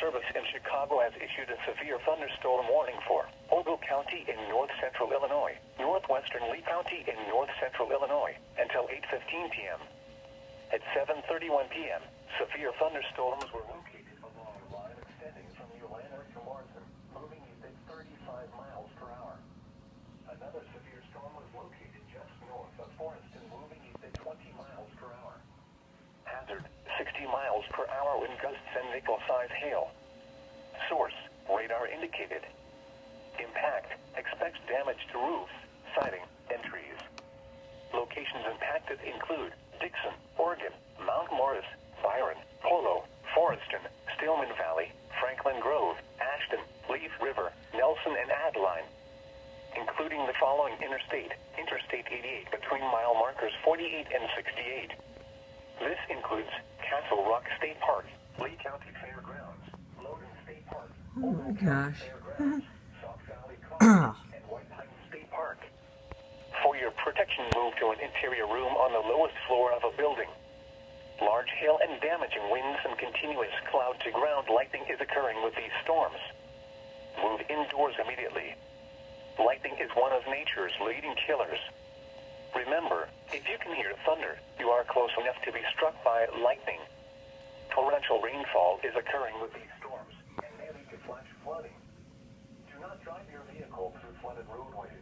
Service in Chicago has issued a severe thunderstorm warning for Ogle County in north-central Illinois, northwestern Lee County in north-central Illinois, until 8:15 p.m. At 7:31 p.m., severe thunderstorms were located along a line extending from Urbana to Morrison, moving east at 35 miles per hour. Another severe storm was located just north of Forreston, moving east at 20 miles per hour. Hazard, 60 miles per hour wind gusts and nickel-size hail. Source, radar indicated. Impact, expects damage to roofs, siding, and trees. Locations impacted include Dixon, Oregon, Mount Morris, Byron, Polo, Forreston, Stillman Valley, Franklin Grove, Ashton, Leaf River, Nelson, and Adeline, including the following Interstate 88 between mile markers 48 and 68. This includes Castle Rock State Park, Lee County Fairgrounds, Logan State Park, oh my gosh. Fairgrounds, South Valley College, and White Pine State Park. For your protection, move to an interior room on the lowest floor of a building. Large hail and damaging winds and continuous cloud-to-ground lightning is occurring with these storms. Move indoors immediately. Lightning is one of nature's leading killers. Remember, if you can hear thunder, you are close enough to be struck by lightning. Torrential rainfall is occurring with these storms and may lead to flash flooding. Do not drive your vehicle through flooded roadways.